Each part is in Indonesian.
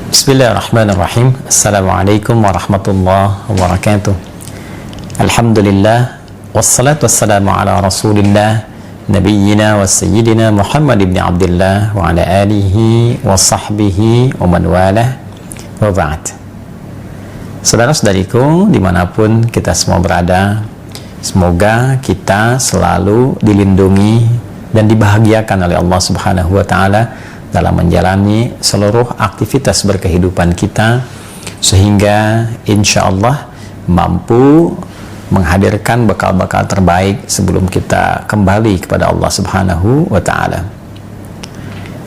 Bismillahirrahmanirrahim. Assalamualaikum warahmatullahi wabarakatuh. Alhamdulillah, wassalatu wassalamu ala rasulillah, nabiyyina wa sayyidina Muhammad ibn Abdullah wa ala alihi wa sahbihi wa man walah, wa ba'd. Saudara-saudariku dimanapun kita semua berada, semoga kita selalu dilindungi dan dibahagiakan oleh Allah Subhanahu wa Ta'ala dalam menjalani seluruh aktivitas berkehidupan kita, sehingga insya Allah mampu menghadirkan bekal-bekal terbaik sebelum kita kembali kepada Allah Subhanahu wa Ta'ala.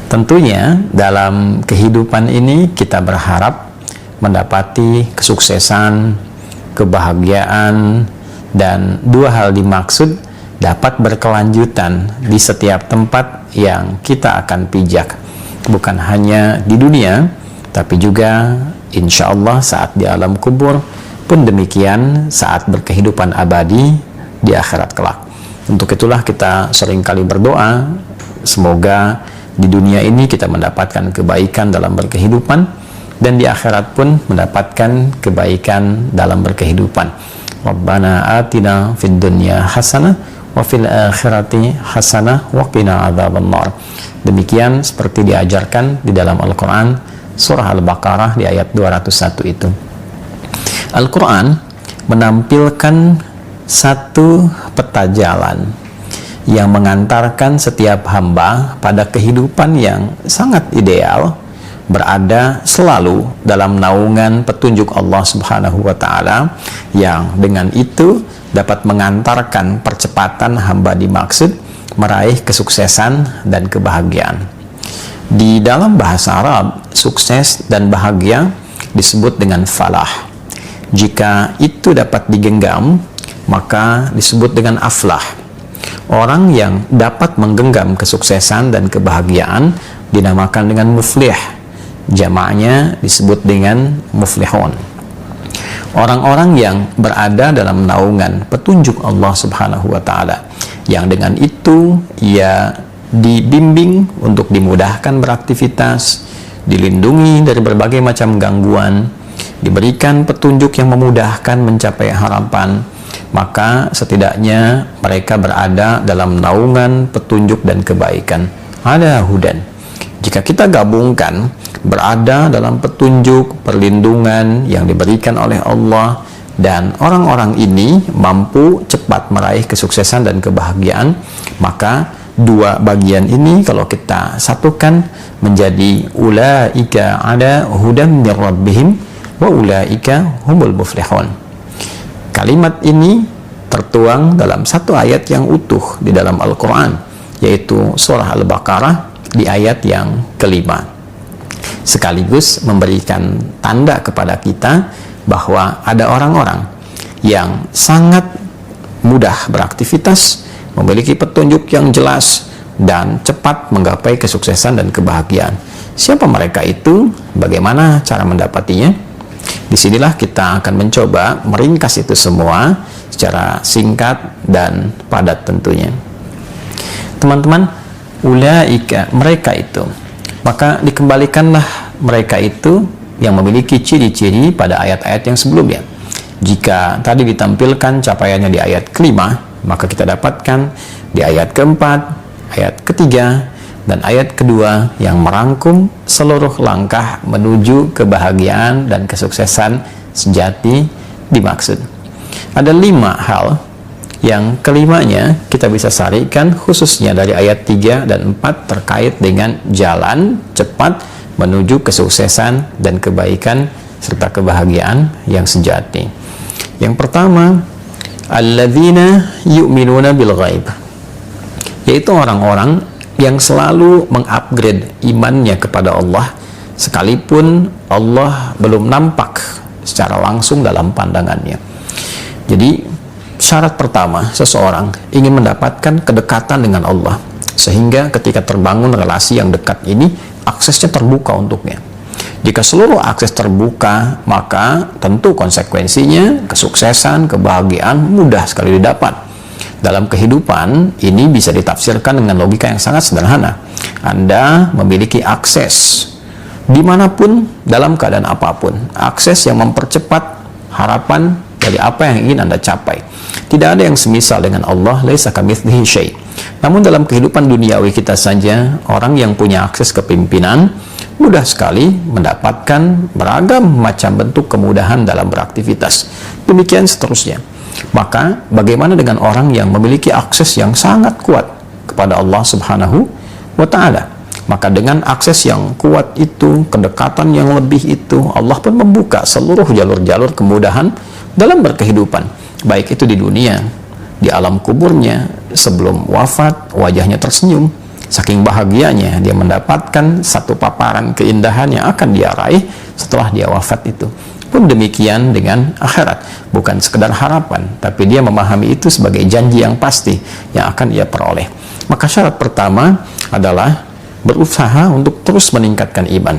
Tentunya dalam kehidupan ini kita berharap mendapati kesuksesan, kebahagiaan, dan dua hal dimaksud dapat berkelanjutan di setiap tempat yang kita akan pijak, bukan hanya di dunia, tapi juga insya Allah saat di alam kubur, pun demikian saat berkehidupan abadi di akhirat kelak. Untuk itulah kita seringkali berdoa, semoga di dunia ini kita mendapatkan kebaikan dalam berkehidupan, dan di akhirat pun mendapatkan kebaikan dalam berkehidupan. Rabbana atina fid dunya hasanah wa fil akhirati hasanah wa qina adzabannar. Demikian seperti diajarkan di dalam Al-Quran surah Al-Baqarah di ayat 201 itu. Al-Quran menampilkan satu peta jalan yang mengantarkan setiap hamba pada kehidupan yang sangat ideal, berada selalu dalam naungan petunjuk Allah Subhanahu wa Ta'ala, yang dengan itu dapat mengantarkan percepatan hamba dimaksud meraih kesuksesan dan kebahagiaan. Di dalam bahasa Arab, sukses dan bahagia disebut dengan falah. Jika itu dapat digenggam, maka disebut dengan aflah. Orang yang dapat menggenggam kesuksesan dan kebahagiaan dinamakan dengan muflih. Jamaknya disebut dengan muflihun. Orang-orang yang berada dalam naungan petunjuk Allah Subhanahu wa Ta'ala, yang dengan itu ia dibimbing untuk dimudahkan beraktivitas, dilindungi dari berbagai macam gangguan, diberikan petunjuk yang memudahkan mencapai harapan, maka setidaknya mereka berada dalam naungan petunjuk dan kebaikan. Ala hudan. Jika kita gabungkan berada dalam petunjuk, perlindungan yang diberikan oleh Allah, dan orang-orang ini mampu cepat meraih kesuksesan dan kebahagiaan, maka dua bagian ini kalau kita satukan menjadi ulaika ala hudan min rabbihim wa ulaika humul muflihun. Kalimat ini tertuang dalam satu ayat yang utuh di dalam Al-Quran, yaitu surah Al-Baqarah di ayat yang kelima, sekaligus memberikan tanda kepada kita bahwa ada orang-orang yang sangat mudah beraktivitas, memiliki petunjuk yang jelas, dan cepat menggapai kesuksesan dan kebahagiaan. Siapa mereka itu? Bagaimana cara mendapatinya? Disinilah kita akan mencoba meringkas itu semua secara singkat dan padat tentunya. Teman-teman, ulaika, mereka itu, maka dikembalikanlah mereka itu yang memiliki ciri-ciri pada ayat-ayat yang sebelumnya. Jika tadi ditampilkan capaiannya di ayat kelima, maka kita dapatkan di ayat keempat, ayat ketiga, dan ayat kedua yang merangkum seluruh langkah menuju kebahagiaan dan kesuksesan sejati dimaksud. Ada 5 hal yang kelimanya kita bisa sarikan khususnya dari ayat 3 dan 4 terkait dengan jalan cepat menuju kesuksesan dan kebaikan serta kebahagiaan yang sejati. Yang pertama, alladzina yu'minuna bil ghaib, yaitu orang-orang yang selalu mengupgrade imannya kepada Allah sekalipun Allah belum nampak secara langsung dalam pandangannya. Jadi syarat pertama, seseorang ingin mendapatkan kedekatan dengan Allah, sehingga ketika terbangun relasi yang dekat ini, aksesnya terbuka untuknya. Jika seluruh akses terbuka, maka tentu konsekuensinya kesuksesan, kebahagiaan mudah sekali didapat. Dalam kehidupan, ini bisa ditafsirkan dengan logika yang sangat sederhana. Anda memiliki akses dimanapun, dalam keadaan apapun. Akses yang mempercepat harapan dari apa yang ingin Anda capai. Tidak ada yang semisal dengan Allah, laisa kamitslihi syai'. Namun dalam kehidupan duniawi kita saja, orang yang punya akses kepimpinan mudah sekali mendapatkan beragam macam bentuk kemudahan dalam beraktivitas. Demikian seterusnya. Maka bagaimana dengan orang yang memiliki akses yang sangat kuat kepada Allah Subhanahu wa Ta'ala? Maka dengan akses yang kuat itu, kedekatan yang lebih itu, Allah pun membuka seluruh jalur-jalur kemudahan dalam berkehidupan, baik itu di dunia, di alam kuburnya, sebelum wafat wajahnya tersenyum, saking bahagianya dia mendapatkan satu paparan keindahan yang akan dia raih setelah dia wafat itu. Pun demikian dengan akhirat, bukan sekedar harapan, tapi dia memahami itu sebagai janji yang pasti yang akan ia peroleh. Maka syarat pertama adalah berusaha untuk terus meningkatkan iman.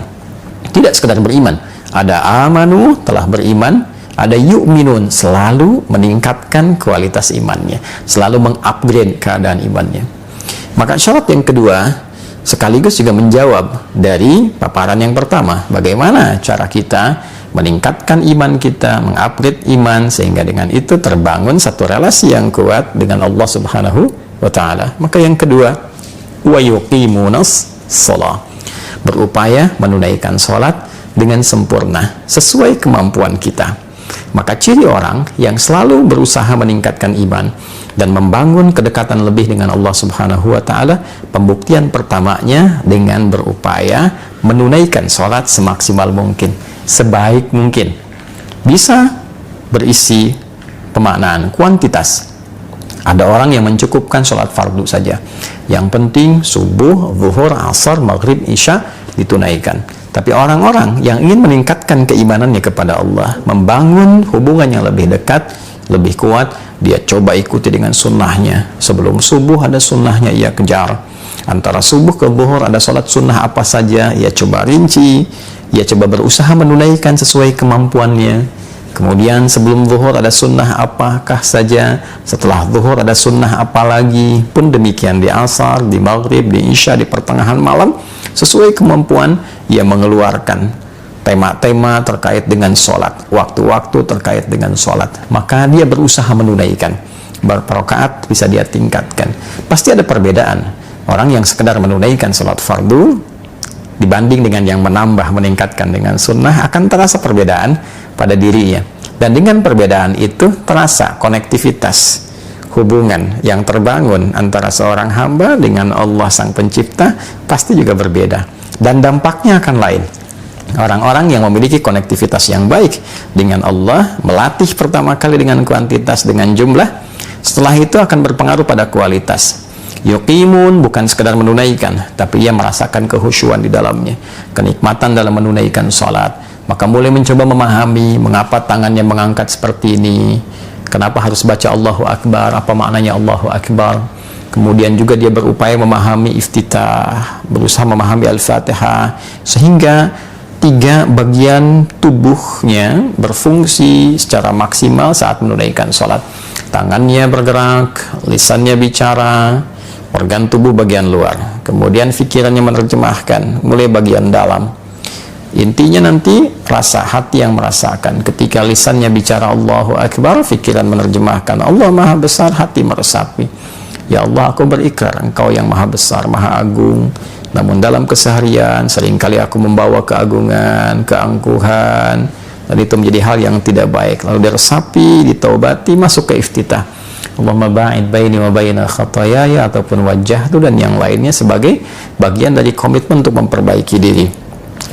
Tidak sekedar beriman, ada amanu, telah beriman, ada yu'minun, selalu meningkatkan kualitas imannya, selalu mengupgrade keadaan imannya. Maka syarat yang kedua sekaligus juga menjawab dari paparan yang pertama, bagaimana cara kita meningkatkan iman kita, mengupgrade iman, sehingga dengan itu terbangun satu relasi yang kuat dengan Allah Subhanahu wa Ta'ala. Maka yang kedua, wa yuqimunas shalah, berupaya menunaikan sholat dengan sempurna sesuai kemampuan kita. Maka ciri orang yang selalu berusaha meningkatkan iman dan membangun kedekatan lebih dengan Allah Subhanahu wa Ta'ala, pembuktian pertamanya dengan berupaya menunaikan sholat semaksimal mungkin, sebaik mungkin. Bisa berisi pemaknaan kuantitas. Ada orang yang mencukupkan sholat fardu saja, yang penting subuh, zuhur, asar, maghrib, isya ditunaikan. Tapi orang-orang yang ingin meningkatkan keimanannya kepada Allah, membangun hubungan yang lebih dekat, lebih kuat, dia coba ikuti dengan sunnahnya. Sebelum subuh ada sunnahnya, ia kejar. Antara subuh ke zuhur ada sholat sunnah apa saja, ia coba rinci, ia coba berusaha menunaikan sesuai kemampuannya. Kemudian sebelum zuhur ada sunnah apakah saja, setelah zuhur ada sunnah apa lagi, pun demikian di asar, di maghrib, di isya, di pertengahan malam, sesuai kemampuan ia mengeluarkan tema-tema terkait dengan sholat, waktu-waktu terkait dengan sholat. Maka dia berusaha menunaikan, berapa rakaat bisa dia tingkatkan. Pasti ada perbedaan orang yang sekedar menunaikan sholat fardu dibanding dengan yang menambah, meningkatkan dengan sunnah, akan terasa perbedaan pada dirinya. Dan dengan perbedaan itu terasa konektivitas hubungan yang terbangun antara seorang hamba dengan Allah Sang Pencipta pasti juga berbeda, dan dampaknya akan lain. Orang-orang yang memiliki konektivitas yang baik dengan Allah melatih pertama kali dengan kuantitas, dengan jumlah, setelah itu akan berpengaruh pada kualitas. Yuqimun bukan sekedar menunaikan, tapi ia merasakan kehusyuan di dalamnya, kenikmatan dalam menunaikan sholat. Maka mulai mencoba memahami mengapa tangannya mengangkat seperti ini, kenapa harus baca Allahu Akbar, apa maknanya Allahu Akbar. Kemudian juga dia berupaya memahami iftitah, berusaha memahami Al-Fatihah, sehingga tiga bagian tubuhnya berfungsi secara maksimal saat menunaikan sholat. Tangannya bergerak, lisannya bicara, organ tubuh bagian luar, kemudian pikirannya menerjemahkan mulai bagian dalam. Intinya nanti rasa hati yang merasakan. Ketika lisannya bicara Allahu Akbar, pikiran menerjemahkan Allah Maha Besar, hati meresapi, ya Allah, aku berikrar Engkau yang Maha Besar, Maha Agung. Namun dalam keseharian seringkali aku membawa keagungan, keangkuhan, dan itu menjadi hal yang tidak baik. Lalu diresapi, ditaubati, masuk ke iftitah, Allahumma ba'id baini wa baina khatayaya, ataupun wajjahtu dan yang lainnya, sebagai bagian dari komitmen untuk memperbaiki diri,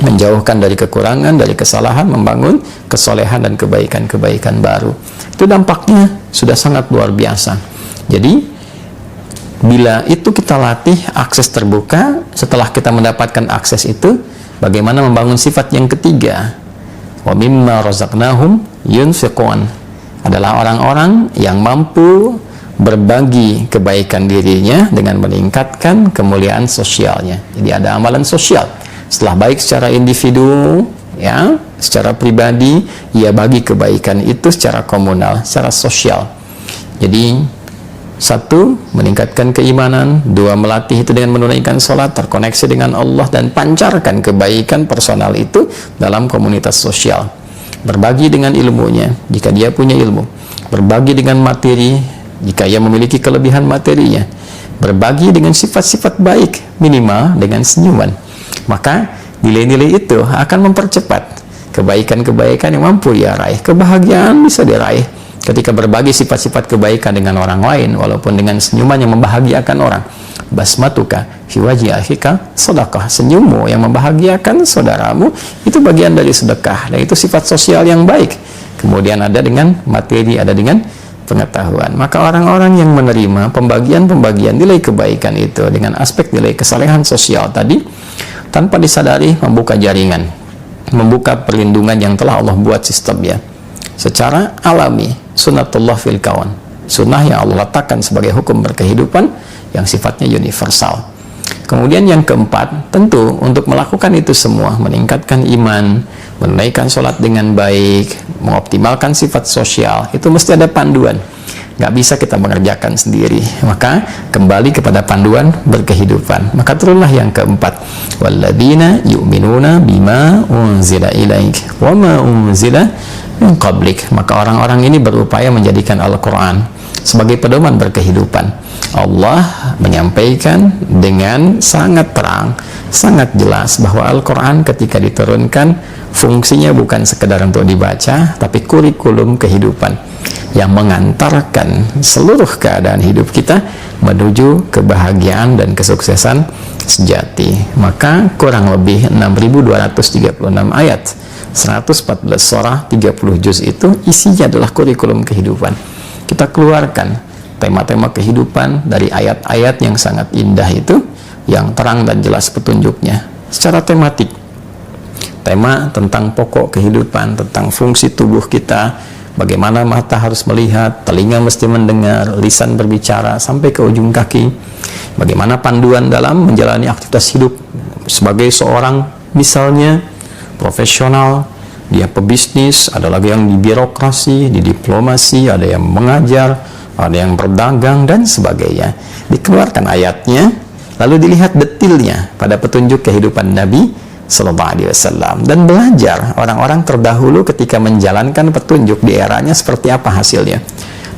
menjauhkan dari kekurangan, dari kesalahan, membangun kesolehan dan kebaikan-kebaikan baru. Itu dampaknya sudah sangat luar biasa. Jadi bila itu kita latih akses terbuka, setelah kita mendapatkan akses itu, bagaimana membangun sifat yang ketiga, wa mimma razaqnahum yunfiqun, adalah orang-orang yang mampu berbagi kebaikan dirinya dengan meningkatkan kemuliaan sosialnya. Jadi ada amalan sosial. Setelah baik secara individu, ya, secara pribadi, ia bagi kebaikan itu secara komunal, secara sosial. Jadi Satu, meningkatkan keimanan. Dua, melatih itu dengan menunaikan sholat, terkoneksi dengan Allah, dan pancarkan kebaikan personal itu dalam komunitas sosial. Berbagi dengan ilmunya jika dia punya ilmu, berbagi dengan materi jika ia memiliki kelebihan materinya, berbagi dengan sifat-sifat baik, minimal dengan senyuman. Maka nilai-nilai itu akan mempercepat kebaikan-kebaikan yang mampu dia raih. Kebahagiaan bisa diraih ketika berbagi sifat-sifat kebaikan dengan orang lain, walaupun dengan senyuman yang membahagiakan orang. Basmatuka fi wajhi akhika sedekah. Senyummu yang membahagiakan saudaramu itu bagian dari sedekah, dan itu sifat sosial yang baik. Kemudian ada dengan materi, ada dengan pengetahuan. Maka orang-orang yang menerima pembagian-pembagian nilai kebaikan itu dengan aspek nilai kesalehan sosial tadi, tanpa disadari membuka jaringan, membuka perlindungan yang telah Allah buat sistemnya secara alami. Sunnatullah fil kawan, sunnah yang Allah letakkan sebagai hukum berkehidupan yang sifatnya universal. Kemudian yang keempat, tentu untuk melakukan itu semua, meningkatkan iman, menunaikan sholat dengan baik, mengoptimalkan sifat sosial, itu mesti ada panduan. Nggak bisa kita mengerjakan sendiri. Maka kembali kepada panduan berkehidupan. Maka turunlah yang keempat, walladzina yu'minuna bima unzila ilaik wa ma unzila min qablik. Maka orang-orang ini berupaya menjadikan Al-Quran sebagai pedoman berkehidupan. Allah menyampaikan dengan sangat terang, sangat jelas bahwa Al-Quran ketika diturunkan fungsinya bukan sekedar untuk dibaca, tapi kurikulum kehidupan yang mengantarkan seluruh keadaan hidup kita menuju kebahagiaan dan kesuksesan sejati. Maka kurang lebih 6.236 ayat, 114 surah, 30 juz itu isinya adalah kurikulum kehidupan. Kita keluarkan tema-tema kehidupan dari ayat-ayat yang sangat indah itu, yang terang dan jelas petunjuknya secara tematik. Tema tentang pokok kehidupan, tentang fungsi tubuh kita, bagaimana mata harus melihat, telinga mesti mendengar, lisan berbicara sampai ke ujung kaki, bagaimana panduan dalam menjalani aktivitas hidup sebagai seorang misalnya profesional, dia pebisnis, ada lagi yang di birokrasi, di diplomasi, ada yang mengajar, ada yang berdagang dan sebagainya. Dikeluarkan ayatnya, lalu dilihat detailnya pada petunjuk kehidupan Nabi Sallallahu Alaihi Wasallam, dan belajar orang-orang terdahulu ketika menjalankan petunjuk di eranya seperti apa hasilnya.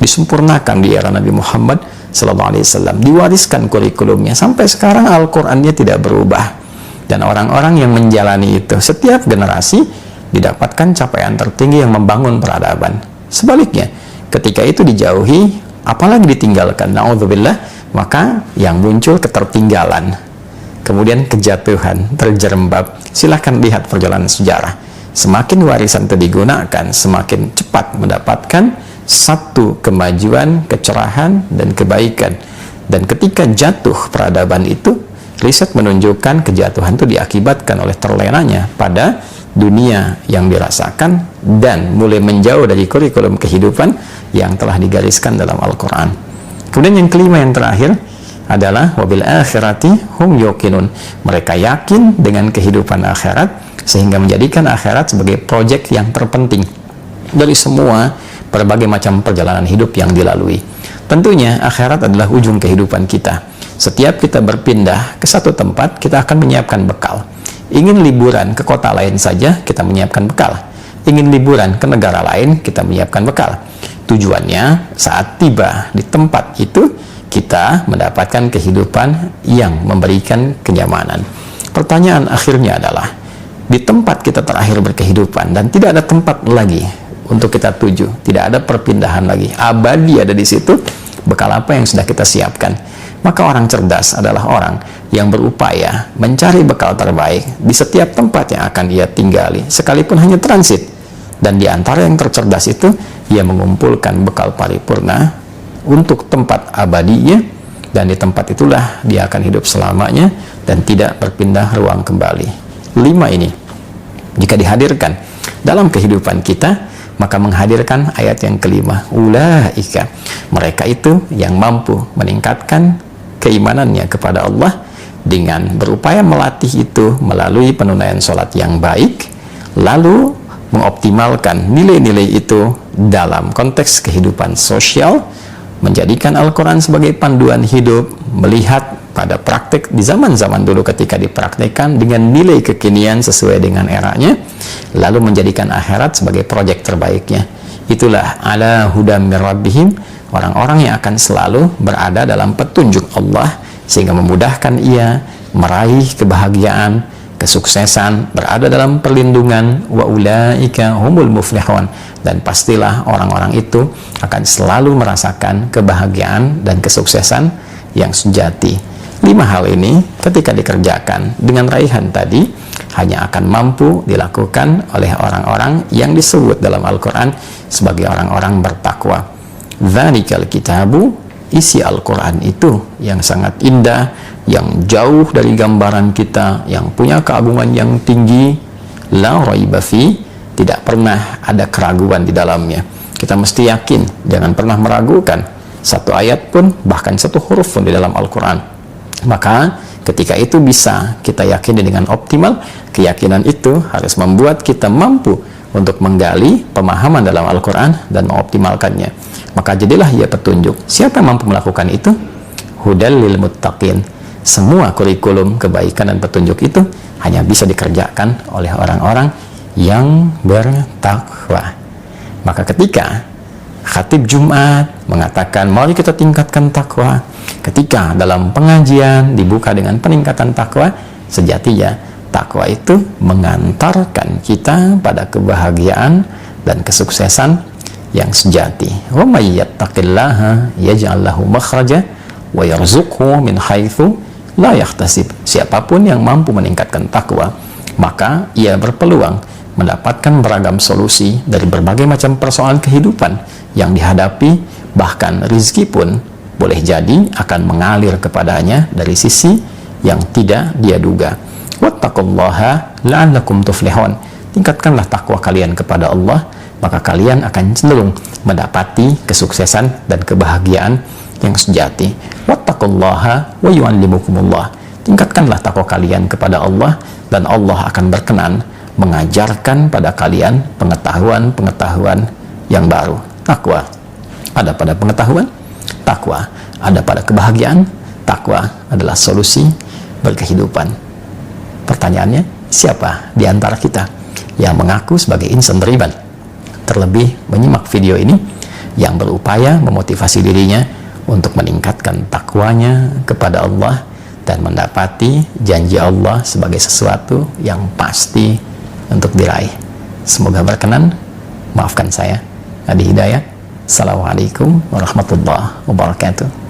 Disempurnakan di era Nabi Muhammad Sallallahu Alaihi Wasallam, diwariskan kurikulumnya sampai sekarang. Al-Qur'annya tidak berubah, dan orang-orang yang menjalani itu setiap generasi didapatkan capaian tertinggi yang membangun peradaban. Sebaliknya, ketika itu dijauhi, apalagi ditinggalkan, na'udzubillah, maka yang muncul ketertinggalan, kemudian kejatuhan, terjerembab. Silahkan lihat perjalanan sejarah. Semakin warisan itu digunakan, semakin cepat mendapatkan satu kemajuan, kecerahan, dan kebaikan. Dan ketika jatuh peradaban itu, riset menunjukkan kejatuhan itu diakibatkan oleh terlenanya pada dunia yang dirasakan dan mulai menjauh dari kurikulum kehidupan yang telah digariskan dalam Al-Quran. Kemudian yang kelima, yang terakhir adalah wabil akhirati hum yuqinun. Mereka yakin dengan kehidupan akhirat sehingga menjadikan akhirat sebagai proyek yang terpenting dari semua berbagai macam perjalanan hidup yang dilalui. Tentunya akhirat adalah ujung kehidupan kita. Setiap kita berpindah ke satu tempat, kita akan menyiapkan bekal. Ingin liburan ke kota lain saja, kita menyiapkan bekal. Ingin liburan ke negara lain, kita menyiapkan bekal. Tujuannya saat tiba di tempat itu, kita mendapatkan kehidupan yang memberikan kenyamanan. Pertanyaan akhirnya adalah, di tempat kita terakhir berkehidupan dan tidak ada tempat lagi untuk kita tuju, tidak ada perpindahan lagi, abadi ada di situ, bekal apa yang sudah kita siapkan? Maka orang cerdas adalah orang yang berupaya mencari bekal terbaik di setiap tempat yang akan ia tinggali, sekalipun hanya transit. Dan di antara yang tercerdas itu, ia mengumpulkan bekal paripurna untuk tempat abadinya, dan di tempat itulah dia akan hidup selamanya dan tidak berpindah ruang kembali. 5 ini, jika dihadirkan dalam kehidupan kita, maka menghadirkan ayat yang kelima, ulaika, mereka itu yang mampu meningkatkan keimanannya kepada Allah dengan berupaya melatih itu melalui penunaian sholat yang baik, lalu mengoptimalkan nilai-nilai itu dalam konteks kehidupan sosial, menjadikan Al-Quran sebagai panduan hidup, melihat pada praktek di zaman-zaman dulu ketika dipraktekkan dengan nilai kekinian sesuai dengan eranya, lalu menjadikan akhirat sebagai proyek terbaiknya. Itulah ala hudam mir rabbihim, orang-orang yang akan selalu berada dalam petunjuk Allah sehingga memudahkan ia meraih kebahagiaan, kesuksesan, berada dalam perlindungan, wa ulaika humul muflihun, dan pastilah orang-orang itu akan selalu merasakan kebahagiaan dan kesuksesan yang sejati. 5 hal ini ketika dikerjakan dengan raihan tadi hanya akan mampu dilakukan oleh orang-orang yang disebut dalam Al-Quran sebagai orang-orang bertakwa. Dzalikal kitabu, isi Al-Quran itu yang sangat indah, yang jauh dari gambaran kita, yang punya keagungan yang tinggi, la raiba fi, tidak pernah ada keraguan di dalamnya. Kita mesti yakin, jangan pernah meragukan satu ayat pun, bahkan satu huruf pun di dalam Al-Quran. Maka ketika itu bisa kita yakini dengan optimal, keyakinan itu harus membuat kita mampu untuk menggali pemahaman dalam Al-Quran dan mengoptimalkannya. Maka jadilah ia petunjuk. Siapa yang mampu melakukan itu? Hudal lil muttaqin. Semua kurikulum kebaikan dan petunjuk itu hanya bisa dikerjakan oleh orang-orang yang bertakwa. Maka ketika khatib Jumat mengatakan mari kita tingkatkan takwa, ketika dalam pengajian dibuka dengan peningkatan takwa, sejatinya takwa itu mengantarkan kita pada kebahagiaan dan kesuksesan yang sejati. Wa may yattaqillaha yaj'al lahu makhraja wa yarzuqhu min haitsu la yahtasib. Siapapun yang mampu meningkatkan takwa, maka ia berpeluang mendapatkan beragam solusi dari berbagai macam persoalan kehidupan yang dihadapi, bahkan rizki pun boleh jadi akan mengalir kepadanya dari sisi yang tidak dia duga. Wattaqullaha la'allakum tuflihun. Tingkatkanlah takwa kalian kepada Allah, maka kalian akan cenderung mendapati kesuksesan dan kebahagiaan yang sejati. Wattaqullaha wa yu'allimukumullah. Tingkatkanlah takwa kalian kepada Allah, dan Allah akan berkenan mengajarkan pada kalian pengetahuan-pengetahuan yang baru. Takwa ada pada pengetahuan, takwa ada pada kebahagiaan, takwa adalah solusi berkehidupan. Pertanyaannya, siapa di antara kita yang mengaku sebagai insan beriman, terlebih menyimak video ini, yang berupaya memotivasi dirinya untuk meningkatkan takwanya kepada Allah dan mendapati janji Allah sebagai sesuatu yang pasti untuk diraih. Semoga berkenan. Maafkan saya, Adi Hidayat. Assalamualaikum warahmatullahi wabarakatuh.